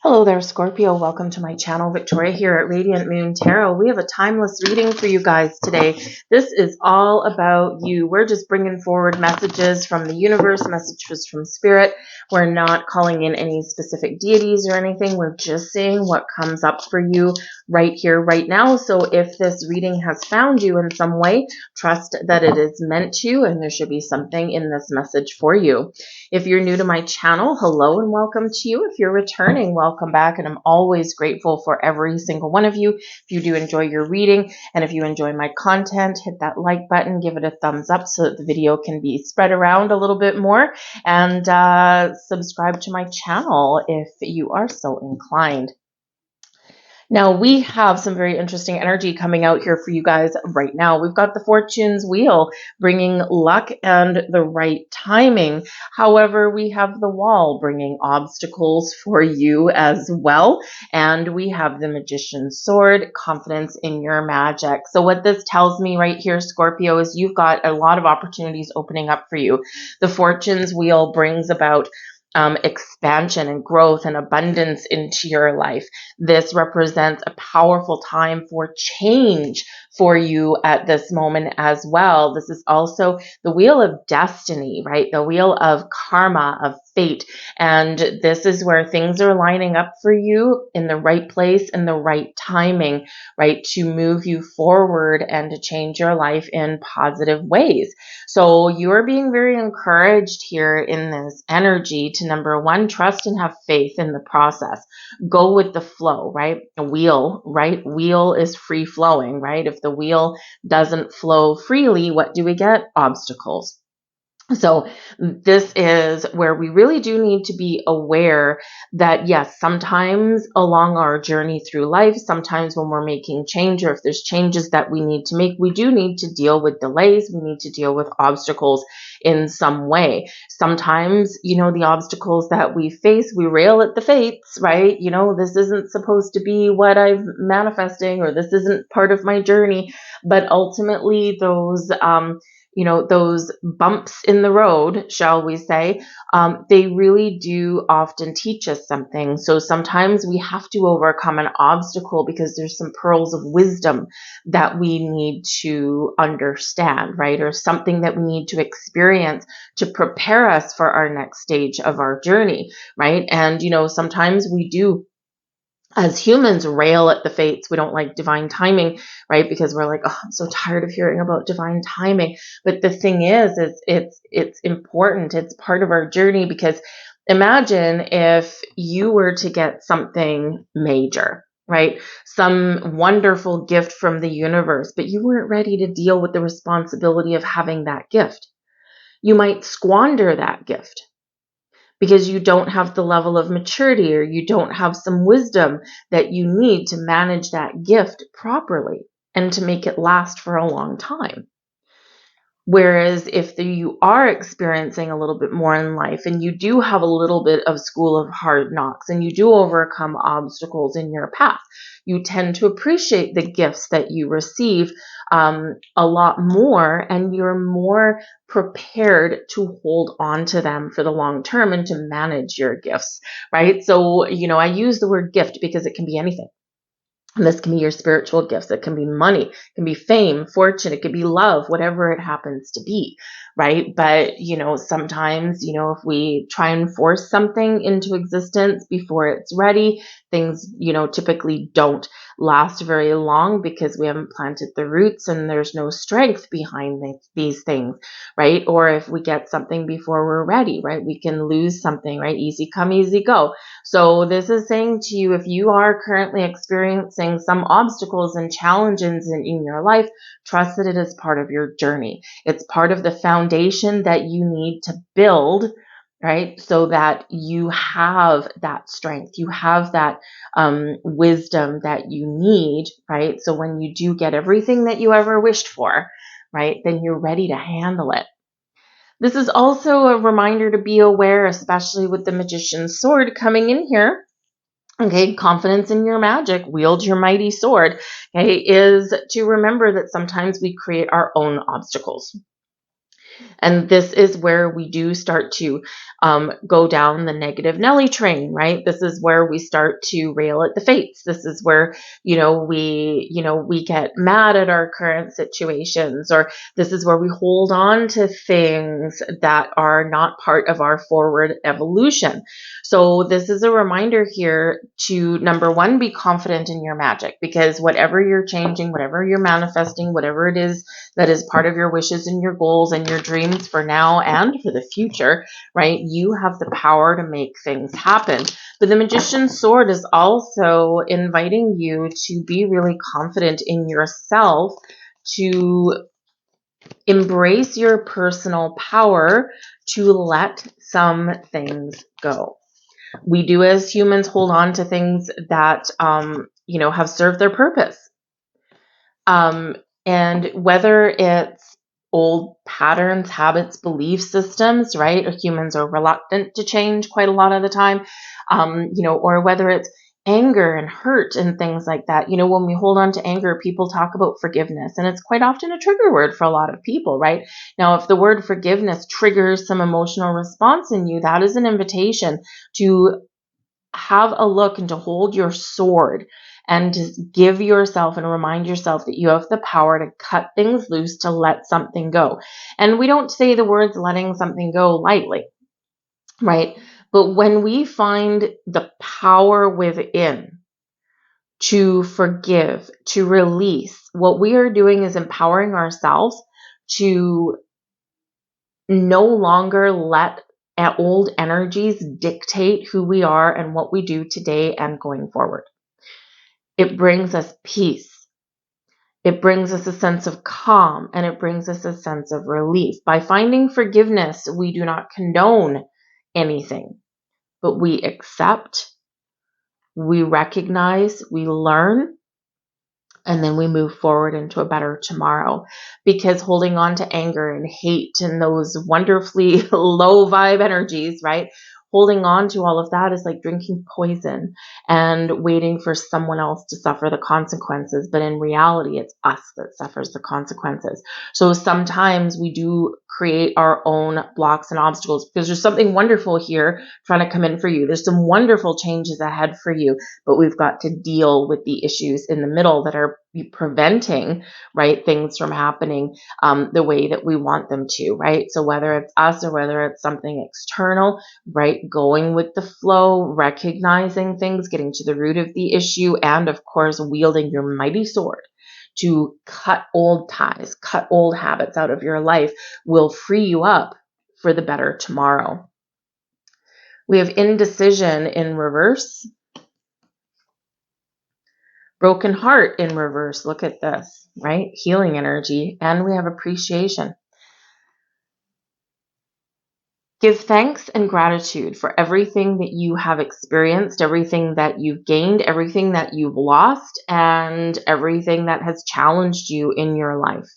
Hello there, Scorpio. Welcome to my channel. Victoria here at Radiant Moon Tarot. We have a timeless reading for you guys today. This is all about you. We're just bringing forward messages from the universe, messages from spirit. We're not calling in any specific deities or anything. We're just seeing what comes up for you right here, right now. So if this reading has found you in some way, trust that it is meant to, and there should be something in this message for you. If you're new to my channel, hello and welcome to you. If you're returning, welcome back. And I'm always grateful for every single one of you. If you do enjoy your reading and if you enjoy my content, hit that like button, give it a thumbs up so that the video can be spread around a little bit more, and subscribe to my channel if you are so inclined. Now, we have some very interesting energy coming out here for you guys right now. We've got the Fortune's Wheel bringing luck and the right timing. However, we have the Wall bringing obstacles for you as well. And we have the Magician's Sword, confidence in your magic. So what this tells me right here, Scorpio, is you've got a lot of opportunities opening up for you. The Fortune's Wheel brings about expansion and growth and abundance into your life. This represents a powerful time for change for you at this moment as well. This is also the wheel of destiny, right? The wheel of karma, of fate. And this is where things are lining up for you in the right place and the right timing, right? To move you forward and to change your life in positive ways. So you're being very encouraged here in this energy to, number one, trust and have faith in the process. Go with the flow, right? A wheel, right? Wheel is free flowing, right? If the wheel doesn't flow freely, what do we get? Obstacles. So this is where we really do need to be aware that, yes, sometimes along our journey through life, sometimes when we're making change, or if there's changes that we need to make, we do need to deal with delays. We need to deal with obstacles in some way. Sometimes, the obstacles that we face, we rail at the fates, right? This isn't supposed to be what I'm manifesting, or this isn't part of my journey. But ultimately, those bumps in the road, shall we say, they really do often teach us something. So sometimes we have to overcome an obstacle because there's some pearls of wisdom that we need to understand, right? Or something that we need to experience to prepare us for our next stage of our journey, right? And, sometimes we do, as humans, rail at the fates. We don't like divine timing, right? Because we're like, oh, I'm so tired of hearing about divine timing. But the thing is it's important. It's part of our journey, because imagine if you were to get something major, right? Some wonderful gift from the universe, but you weren't ready to deal with the responsibility of having that gift. You might squander that gift because you don't have the level of maturity, or you don't have some wisdom that you need to manage that gift properly and to make it last for a long time. Whereas if you are experiencing a little bit more in life, and you do have a little bit of school of hard knocks, and you do overcome obstacles in your path, you tend to appreciate the gifts that you receive a lot more, and you're more prepared to hold on to them for the long term and to manage your gifts, right? So, I use the word gift because it can be anything. And this can be your spiritual gifts. It can be money, it can be fame, fortune, it could be love, whatever it happens to be, right? But, sometimes, if we try and force something into existence before it's ready, things, typically don't last very long because we haven't planted the roots and there's no strength behind these things, right? Or if we get something before we're ready, right? We can lose something, right? Easy come, easy go. So this is saying to you, if you are currently experiencing some obstacles and challenges in your life, trust that it is part of your journey. It's part of the foundation that you need to build, right? So that you have that strength, you have that wisdom that you need, right? So when you do get everything that you ever wished for, right, then you're ready to handle it. This is also a reminder to be aware, especially with the Magician's Sword coming in here. Okay, confidence in your magic, wield your mighty sword, okay, is to remember that sometimes we create our own obstacles. And this is where we do start to go down the negative Nelly train, right? This is where we start to rail at the fates. This is where, we get mad at our current situations, or this is where we hold on to things that are not part of our forward evolution. So this is a reminder here to, number one, be confident in your magic, because whatever you're changing, whatever you're manifesting, whatever it is that is part of your wishes and your goals and your dreams for now and for the future, right? You have the power to make things happen. But the Magician's Sword is also inviting you to be really confident in yourself, to embrace your personal power, to let some things go. We do, as humans, hold on to things that, have served their purpose. And whether it's old patterns, habits, belief systems, right? Humans are reluctant to change quite a lot of the time, or whether it's anger and hurt and things like that. When we hold on to anger, people talk about forgiveness, and it's quite often a trigger word for a lot of people, right? Now, if the word forgiveness triggers some emotional response in you, that is an invitation to have a look and to hold your sword and to give yourself and remind yourself that you have the power to cut things loose, to let something go. And we don't say the words letting something go lightly, right? But when we find the power within to forgive, to release, what we are doing is empowering ourselves to no longer let old energies dictate who we are and what we do today and going forward. It brings us peace. It brings us a sense of calm, and it brings us a sense of relief. By finding forgiveness, we do not condone anything, but we accept, we recognize, we learn, and then we move forward into a better tomorrow. Because holding on to anger and hate and those wonderfully low vibe energies, right? Holding on to all of that is like drinking poison and waiting for someone else to suffer the consequences. But in reality, it's us that suffers the consequences. So sometimes we do create our own blocks and obstacles, because there's something wonderful here trying to come in for you. There's some wonderful changes ahead for you, but we've got to deal with the issues in the middle that are preventing, right, things from happening the way that we want them to, right? So whether it's us or whether it's something external, right, going with the flow, recognizing things, getting to the root of the issue, and of course, wielding your mighty sword to cut old ties, cut old habits out of your life, will free you up for the better tomorrow. We have indecision in reverse. Broken heart in reverse. Look at this, right? Healing energy. And we have appreciation. Give thanks and gratitude for everything that you have experienced, everything that you've gained, everything that you've lost, and everything that has challenged you in your life.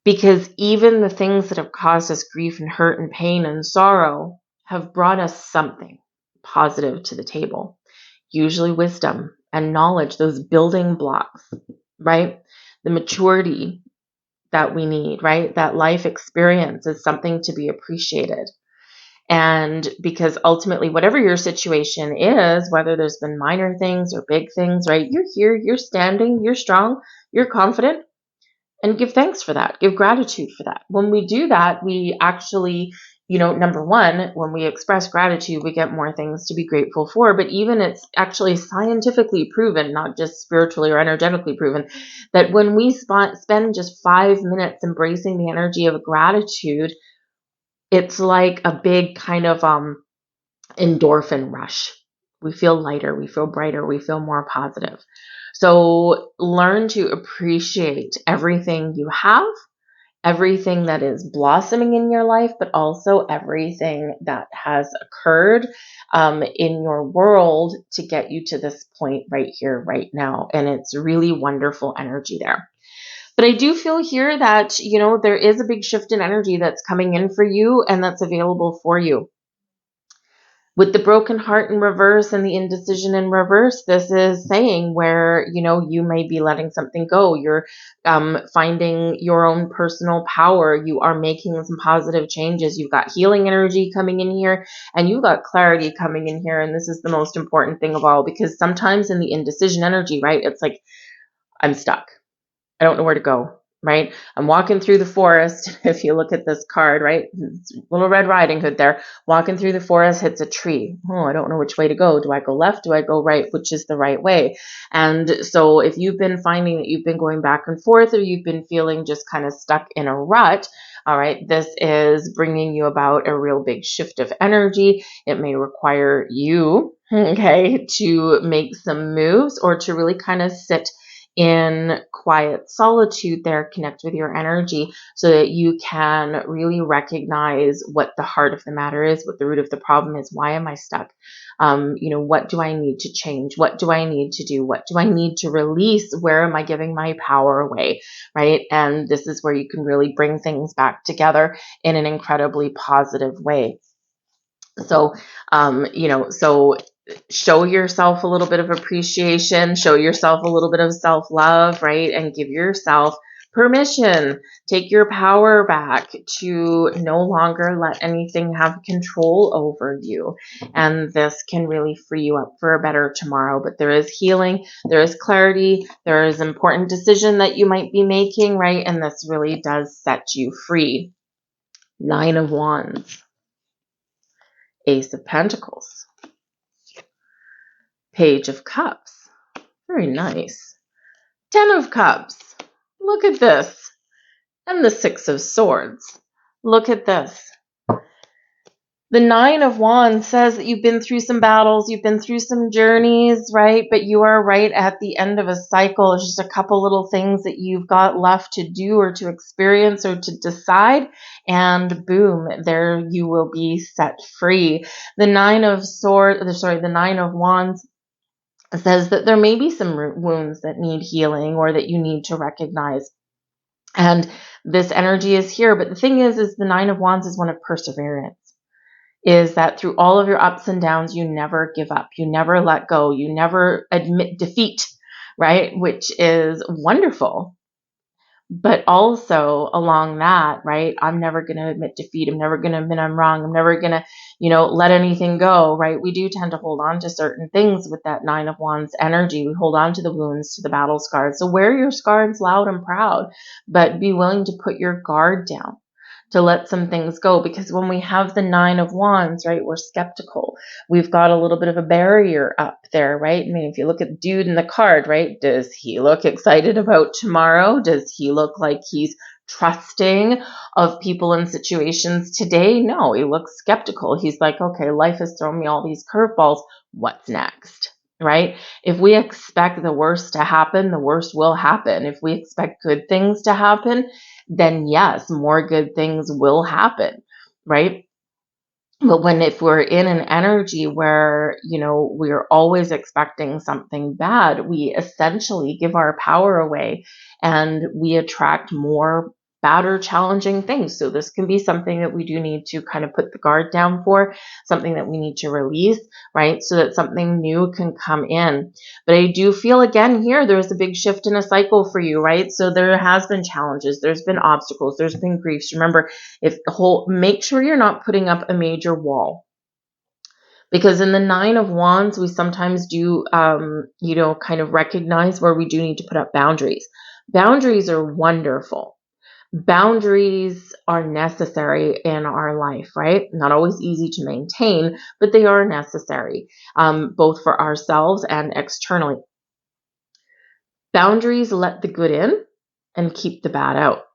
Because even the things that have caused us grief and hurt and pain and sorrow have brought us something positive to the table. Usually wisdom and knowledge, those building blocks, right? The maturity that we need, right? That life experience is something to be appreciated. And because ultimately, whatever your situation is, whether there's been minor things or big things, right? You're here, you're standing, you're strong, you're confident, and give thanks for that. Give gratitude for that. When we do that, we actually, number one, when we express gratitude, we get more things to be grateful for. But even it's actually scientifically proven, not just spiritually or energetically proven, that when we spend just 5 minutes embracing the energy of gratitude, it's like a big kind of endorphin rush. We feel lighter, we feel brighter, we feel more positive. So learn to appreciate everything you have, everything that is blossoming in your life, but also everything that has occurred in your world to get you to this point right here, right now. And it's really wonderful energy there. But I do feel here that, there is a big shift in energy that's coming in for you and that's available for you. With the broken heart in reverse and the indecision in reverse, this is saying where, you may be letting something go. You're finding your own personal power. You are making some positive changes. You've got healing energy coming in here, and you've got clarity coming in here. And this is the most important thing of all, because sometimes in the indecision energy, right, it's like, I'm stuck. I don't know where to go, right? I'm walking through the forest. If you look at this card, right? Little Red Riding Hood there, walking through the forest, hits a tree. Oh, I don't know which way to go. Do I go left? Do I go right? Which is the right way? And so if you've been finding that you've been going back and forth, or you've been feeling just kind of stuck in a rut, all right, this is bringing you about a real big shift of energy. It may require you, okay, to make some moves, or to really kind of sit in quiet solitude there, connect with your energy, so that you can really recognize what the heart of the matter is, what the root of the problem is. Why am I stuck? What do I need to change? What do I need to do? What do I need to release? Where am I giving my power away? Right? And this is where you can really bring things back together in an incredibly positive way. So, so show yourself a little bit of appreciation, show yourself a little bit of self-love, right? And give yourself permission. Take your power back to no longer let anything have control over you. And this can really free you up for a better tomorrow. But there is healing, there is clarity, there is important decision that you might be making, right? And this really does set you free. 9 of Wands. Ace of Pentacles. Page of Cups. Very nice. 10 of Cups. Look at this. And the 6 of Swords. Look at this. The 9 of Wands says that you've been through some battles, you've been through some journeys, right? But you are right at the end of a cycle. It's just a couple little things that you've got left to do, or to experience, or to decide, and boom, there you will be set free. The 9 of Wands says that there may be some wounds that need healing, or that you need to recognize. And this energy is here. But the thing is the 9 of Wands is one of perseverance. Is that through all of your ups and downs, you never give up. You never let go. You never admit defeat, right? Which is wonderful. But also along that, right, I'm never going to admit defeat. I'm never going to admit I'm wrong. I'm never going to, let anything go, right? We do tend to hold on to certain things with that 9 of Wands energy. We hold on to the wounds, to the battle scars. So wear your scars loud and proud, but be willing to put your guard down, to let some things go. Because when we have the 9 of Wands, right, we're skeptical. We've got a little bit of a barrier up there, right? I mean, if you look at the dude in the card, right, does he look excited about tomorrow? Does he look like he's trusting of people and situations today? No, he looks skeptical. He's like, okay, life has thrown me all these curveballs. What's next? Right? If we expect the worst to happen, the worst will happen. If we expect good things to happen, then yes, more good things will happen, right? But if we're in an energy where, we're always expecting something bad, we essentially give our power away, and we attract more bad or challenging things. So this can be something that we do need to kind of put the guard down for, something that we need to release, right? So that something new can come in. But I do feel again here, there's a big shift in a cycle for you, right? So there has been challenges, there's been obstacles, there's been griefs. Remember, make sure you're not putting up a major wall. Because in the 9 of Wands, we sometimes do, kind of recognize where we do need to put up boundaries. Boundaries are wonderful. Boundaries are necessary in our life, right? Not always easy to maintain, but they are necessary, both for ourselves and externally. Boundaries let the good in and keep the bad out.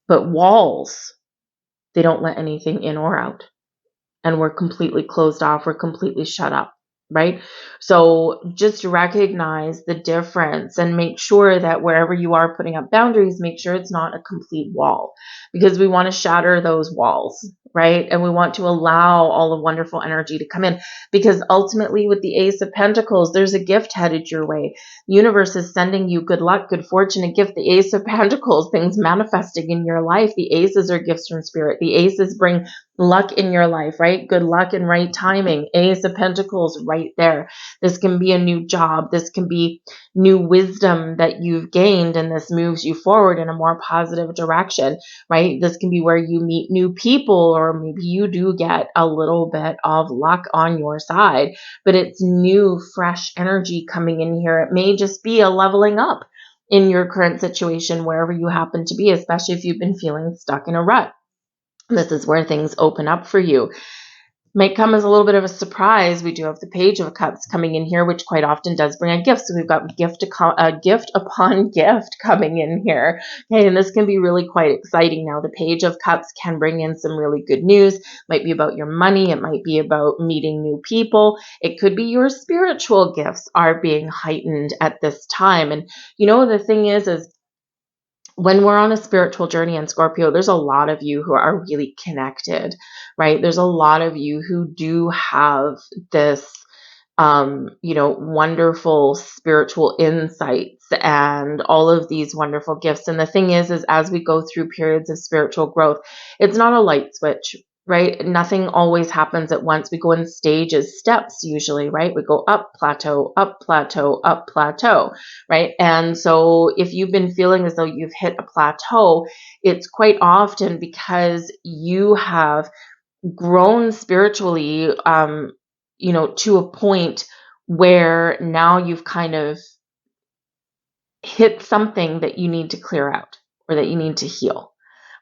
But walls, they don't let anything in or out. And we're completely closed off. We're completely shut up, right? So just recognize the difference, and make sure that wherever you are putting up boundaries, make sure it's not a complete wall, because we want to shatter those walls, right? And we want to allow all the wonderful energy to come in, because ultimately with the Ace of Pentacles, there's a gift headed your way. The universe is sending you good luck, good fortune, a gift. The Ace of Pentacles, things manifesting in your life. The aces are gifts from spirit. The aces bring luck in your life, right? Good luck and right timing. Ace of Pentacles right there. This can be a new job. This can be new wisdom that you've gained, and this moves you forward in a more positive direction, right? This can be where you meet new people, or maybe you do get a little bit of luck on your side, but it's new, fresh energy coming in here. It may just be a leveling up in your current situation, wherever you happen to be, especially if you've been feeling stuck in a rut. This is where things open up for you. Might come as a little bit of a surprise. We do have the Page of Cups coming in here, which quite often does bring a gift. So we've got gift upon gift coming in here. Okay, and this can be really quite exciting. Now, the Page of Cups can bring in some really good news. It might be about your money. It might be about meeting new people. It could be your spiritual gifts are being heightened at this time. And the thing is when we're on a spiritual journey in Scorpio, there's a lot of you who are really connected, right? There's a lot of you who do have this, wonderful spiritual insights and all of these wonderful gifts. And the thing is as we go through periods of spiritual growth, it's not a light switch, right? Nothing always happens at once. We go in stages, steps usually, right? We go up plateau, up plateau, up plateau, right? And so if you've been feeling as though you've hit a plateau, it's quite often because you have grown spiritually, to a point where now you've kind of hit something that you need to clear out, or that you need to heal,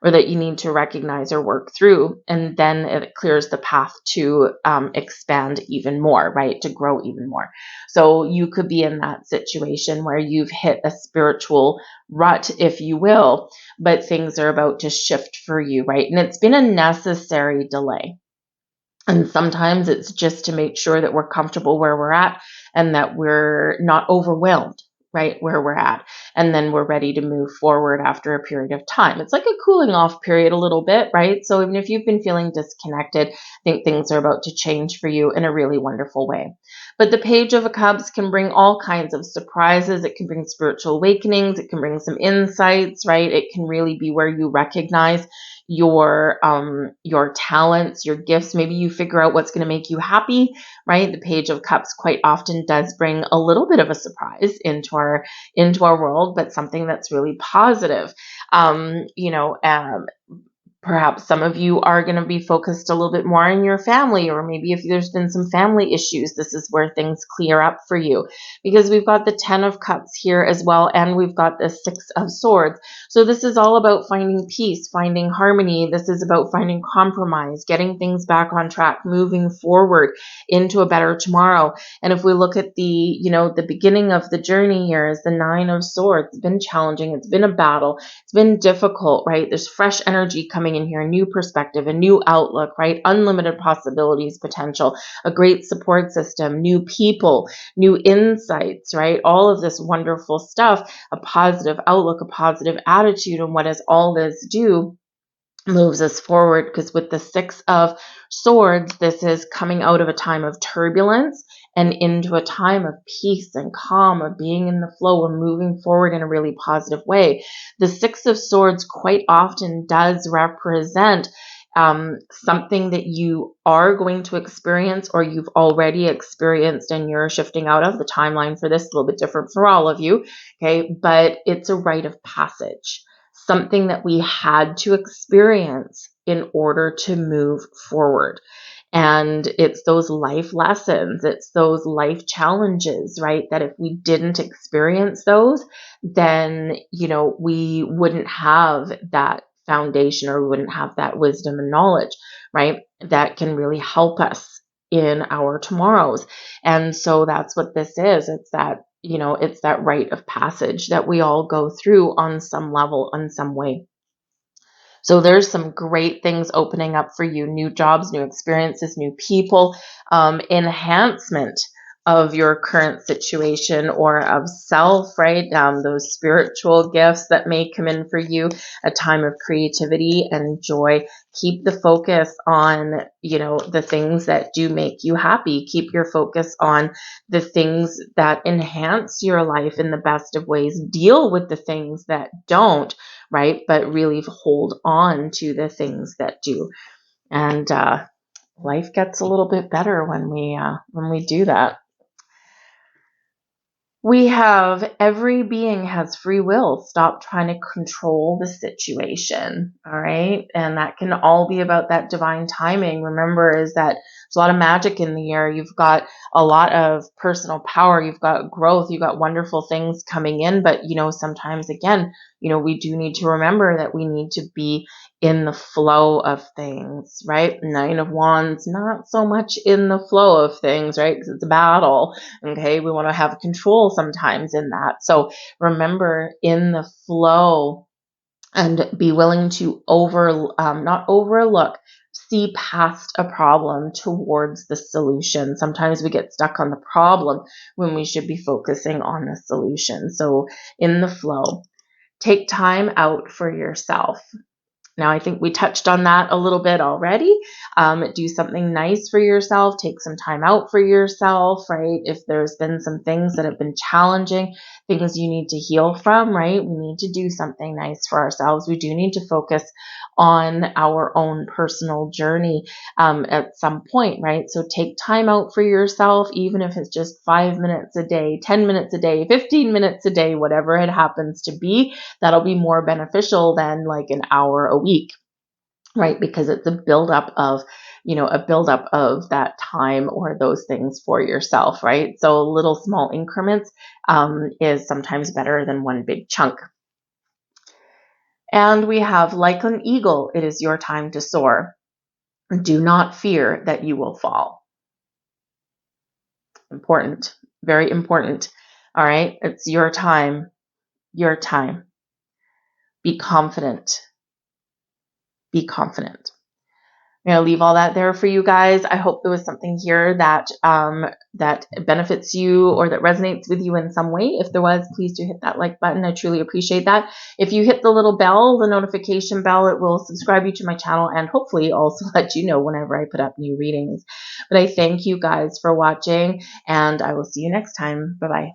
or that you need to recognize or work through. And then it clears the path to expand even more, right? To grow even more. So you could be in that situation where you've hit a spiritual rut, if you will, but things are about to shift for you, right? And it's been a necessary delay. And sometimes it's just to make sure that we're comfortable where we're at, and that we're not overwhelmed, right, where we're at. And then we're ready to move forward after a period of time. It's like a cooling off period a little bit, right? So even if you've been feeling disconnected, I think things are about to change for you in a really wonderful way. But the Page of Cups can bring all kinds of surprises. It can bring spiritual awakenings. It can bring some insights, right? It can really be where you recognize your talents, your gifts. Maybe you figure out what's going to make you happy, right? The Page of Cups quite often does bring a little bit of a surprise into our world, but something that's really positive. Perhaps some of you are going to be focused a little bit more on your family, or maybe if there's been some family issues, this is where things clear up for you, because we've got the 10 of Cups here as well, and we've got the 6 of Swords. So this is all about finding peace, finding harmony. This is about finding compromise, getting things back on track, moving forward into a better tomorrow. And if we look at the beginning of the journey here is the 9 of Swords. It's been challenging. It's been a battle. It's been difficult, right? There's fresh energy coming in here, a new perspective, a new outlook, right? Unlimited possibilities, potential, a great support system, new people, new insights, right? All of this wonderful stuff, a positive outlook, a positive attitude. And what does all this do? Moves us forward, because with the 6 of Swords, this is coming out of a time of turbulence and into a time of peace and calm, of being in the flow. We're moving forward in a really positive way. The 6 of Swords quite often does represent something that you are going to experience, or you've already experienced and you're shifting out of. The timeline for this is a little bit different for all of you, okay? But it's a rite of passage, something that we had to experience in order to move forward. And it's those life lessons, it's those life challenges, right? That if we didn't experience those, then, we wouldn't have that foundation, or we wouldn't have that wisdom and knowledge, right? That can really help us in our tomorrows. And so that's what this is. It's that rite of passage that we all go through on some level, in some way. So there's some great things opening up for you: new jobs, new experiences, new people, enhancement of your current situation or of self, right? Those spiritual gifts that may come in for you, a time of creativity and joy. Keep the focus on, the things that do make you happy. Keep your focus on the things that enhance your life in the best of ways. Deal with the things that don't, right? But really hold on to the things that do. And life gets a little bit better when we do that. We have every being has free will. Stop trying to control the situation. All right. And that can all be about that divine timing. Remember, is that there's a lot of magic in the air. You've got a lot of personal power. You've got growth. You've got wonderful things coming in. But, sometimes again, we do need to remember that we need to be in the flow of things, right? Nine of Wands, not so much in the flow of things, right? Because it's a battle. Okay, we want to have control sometimes in that. So remember, in the flow, and be willing to not overlook, see past a problem towards the solution. Sometimes we get stuck on the problem when we should be focusing on the solution. So in the flow, take time out for yourself. Now, I think we touched on that a little bit already. Do something nice for yourself. Take some time out for yourself, right? If there's been some things that have been challenging, things you need to heal from, right? We need to do something nice for ourselves. We do need to focus on our own personal journey at some point, right? So take time out for yourself, even if it's just 5 minutes a day, 10 minutes a day, 15 minutes a day, whatever it happens to be. That'll be more beneficial than like an hour a week, right? Because it's a buildup of that time or those things for yourself, right? So little small increments is sometimes better than one big chunk. And we have, like an eagle, it is your time to soar. Do not fear that you will fall. Important, very important. All right, it's your time, your time. Be confident. Be confident. I'm going to leave all that there for you guys. I hope there was something here that benefits you or that resonates with you in some way. If there was, please do hit that like button. I truly appreciate that. If you hit the little bell, the notification bell, it will subscribe you to my channel and hopefully also let you know whenever I put up new readings. But I thank you guys for watching, and I will see you next time. Bye-bye.